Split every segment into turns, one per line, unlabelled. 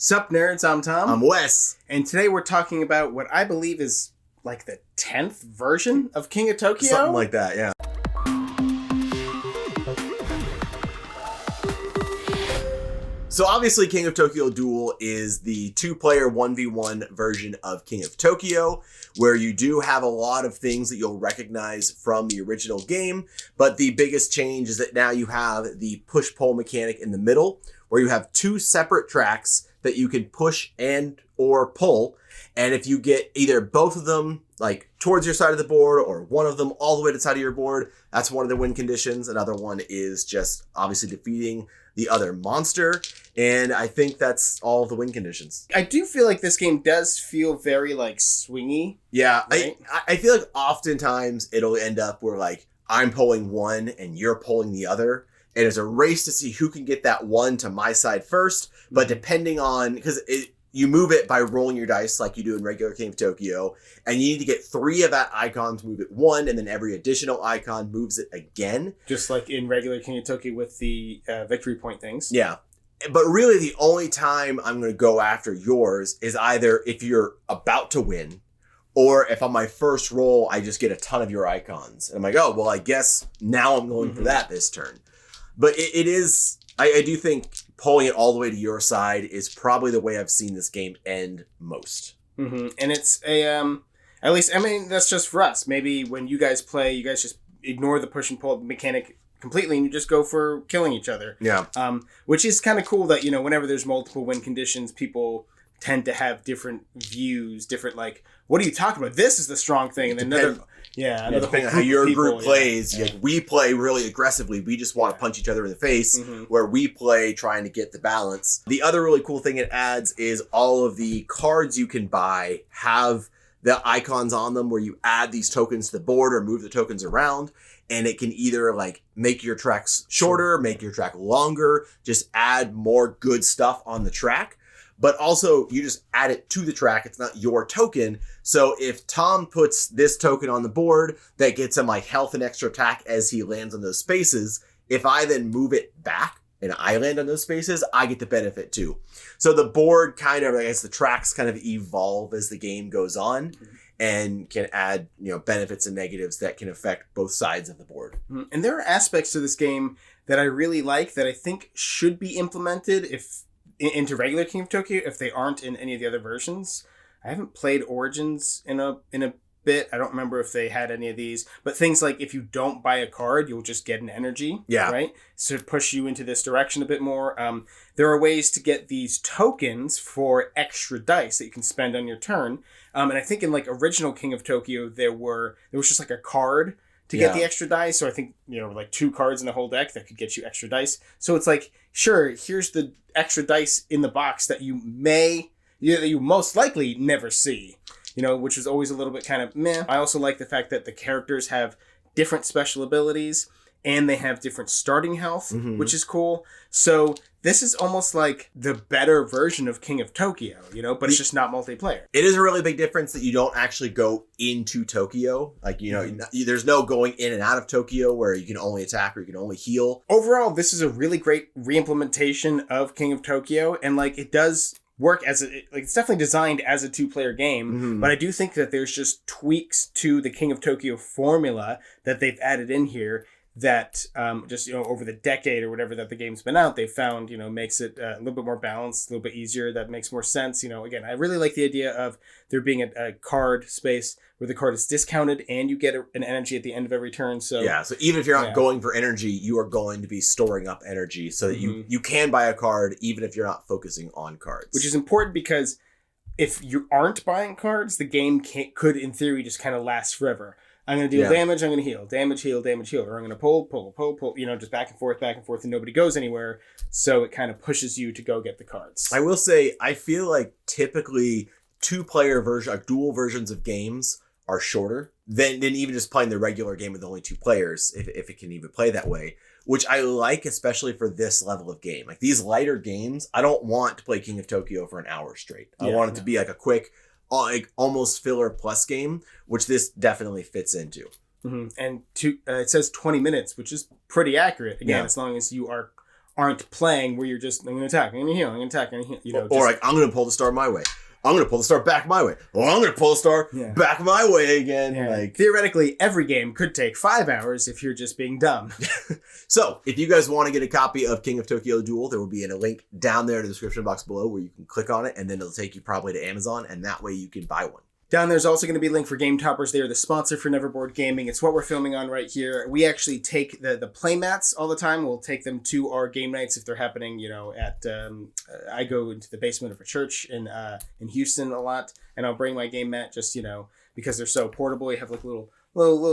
Sup nerds, I'm Tom.
I'm Wes.
And today we're talking about what I believe is like the 10th version of King of Tokyo.
Something like that, yeah. So obviously King of Tokyo Duel is the two-player 1v1 version of King of Tokyo, where you do have a lot of things that you'll recognize from the original game, but the biggest change is that now you have the push-pull mechanic in the middle, where you have two separate tracks that you can push and or pull, and if you get either both of them like towards your side of the board or one of them all the way to the side of your board, that's one of the win conditions. Another one is just obviously defeating the other monster, and I think that's all of the win conditions.
I do feel like this game does feel very like swingy.
Yeah,
right?
I feel like oftentimes it'll end up where like I'm pulling one and you're pulling the other, and it's a race to see who can get that one to my side first. But depending on, because you move it by rolling your dice like you do in regular King of Tokyo, and you need to get 3 of that icon to move it one, and then every additional icon moves it again.
Just like in regular King of Tokyo with the victory point things.
Yeah. But really the only time I'm going to go after yours is either if you're about to win, or if on my first roll, I just get a ton of your icons. And I'm like, oh, well, I guess now I'm going for that this turn. But it is, I do think pulling it all the way to your side is probably the way I've seen this game end most.
Mm-hmm. And it's at least, I mean, that's just for us. Maybe when you guys play, you guys just ignore the push and pull mechanic completely and you just go for killing each other.
Yeah.
Which is kind of cool that, you know, whenever there's multiple win conditions, people tend to have different views, different like, what are you talking about? This is the strong thing. And then
depending on how your group plays, like we play really aggressively. We just want to punch each other in the face, where we play trying to get the balance. The other really cool thing it adds is all of the cards you can buy have the icons on them where you add these tokens to the board or move the tokens around. And it can either like make your tracks shorter, make your track longer, just add more good stuff on the track. But also, you just add it to the track. It's not your token. So if Tom puts this token on the board that gets him like health and extra attack as he lands on those spaces, if I then move it back and I land on those spaces, I get the benefit too. So the board kind of, I guess the tracks kind of evolve as the game goes on and can add, you know, benefits and negatives that can affect both sides of the board.
And there are aspects to this game that I really like that I think should be implemented into regular King of Tokyo if they aren't in any of the other versions. I haven't played Origins in a bit. I don't remember if they had any of these, but things like if you don't buy a card, you'll just get an energy, right? So to push you into this direction a bit more. There are ways to get these tokens for extra dice that you can spend on your turn. And I think in like original King of Tokyo, there was just like a card to get the extra dice. So I think, you know, like 2 cards in the whole deck that could get you extra dice. So it's like, sure, here's the extra dice in the box that you most likely never see, you know, which is always a little bit kind of meh. I also like the fact that the characters have different special abilities and they have different starting health, which is cool. So this is almost like the better version of King of Tokyo, you know, but it's just not multiplayer.
It is a really big difference that you don't actually go into Tokyo. Like, you know, there's no going in and out of Tokyo where you can only attack or you can only heal.
Overall, this is a really great re-implementation of King of Tokyo. And like, it does work it's definitely designed as a 2-player game, but I do think that there's just tweaks to the King of Tokyo formula that they've added in here that just, you know, over the decade or whatever that the game's been out, they found, you know, makes it a little bit more balanced, a little bit easier. That makes more sense. You know, again, I really like the idea of there being a card space where the card is discounted and you get an energy at the end of every turn. So
so even if you're not going for energy, you are going to be storing up energy so that you can buy a card even if you're not focusing on cards.
Which is important because if you aren't buying cards, the game could, in theory, just kind of last forever. I'm going to deal damage, I'm going to heal. Damage, heal, damage, heal. Or I'm going to pull, you know, just back and forth, and nobody goes anywhere. So it kind of pushes you to go get the cards.
I will say, I feel like typically 2-player dual versions of games are shorter than even just playing the regular game with only 2 players, if it can even play that way. Which I like, especially for this level of game. Like these lighter games, I don't want to play King of Tokyo for an hour straight. I want it to be like a quick, like almost filler plus game, which this definitely fits into.
And it says 20 minutes, which is pretty accurate. Again, as long as you are aren't playing where you're just, I'm going to attack, I'm going to heal, I'm going to attack, I'm going to heal. You know,
or like, I'm going to pull the star my way. I'm going to pull the star back my way. Well, I'm going to pull the star back my way again.
Yeah.
Like,
theoretically, every game could take 5 hours if you're just being dumb.
So, if you guys want to get a copy of King of Tokyo Duel, there will be a link down there in the description box below where you can click on it, and then it'll take you probably to Amazon, and that way you can buy one.
Down there's also going to be a link for Game Toppers. They are the sponsor for Neverboard Gaming. It's what we're filming on right here. We actually take the play mats all the time. We'll take them to our game nights if they're happening, you know, at, I go into the basement of a church in Houston a lot, and I'll bring my game mat just, you know, because they're so portable. You have like a little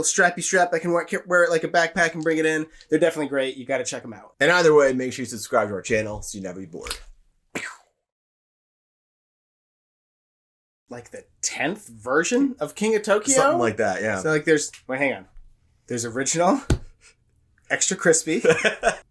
strappy strap. I can wear it like a backpack and bring it in. They're definitely great. You got to check them out.
And either way, make sure you subscribe to our channel so you never be bored.
Like the 10th version of King of Tokyo?
Something like that, yeah.
So like hang on. There's original, extra crispy.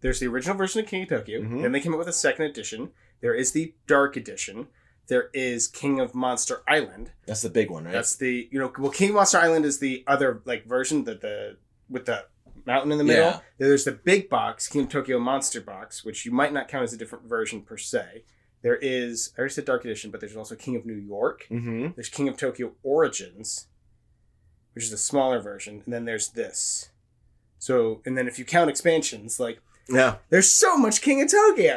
There's the original version of King of Tokyo. Mm-hmm. Then they came up with a second edition. There is the Dark Edition. There is King of Monster Island.
That's the big one, right?
That's the, you know, well, King of Monster Island is the other like version with the mountain in the middle. Yeah. There's the big box, King of Tokyo Monster Box, which you might not count as a different version per se. There is, I already said Dark Edition, but there's also King of New York. Mm-hmm. There's King of Tokyo Origins, which is a smaller version. And then there's this. So, and then if you count expansions, like, there's so much King of Tokyo.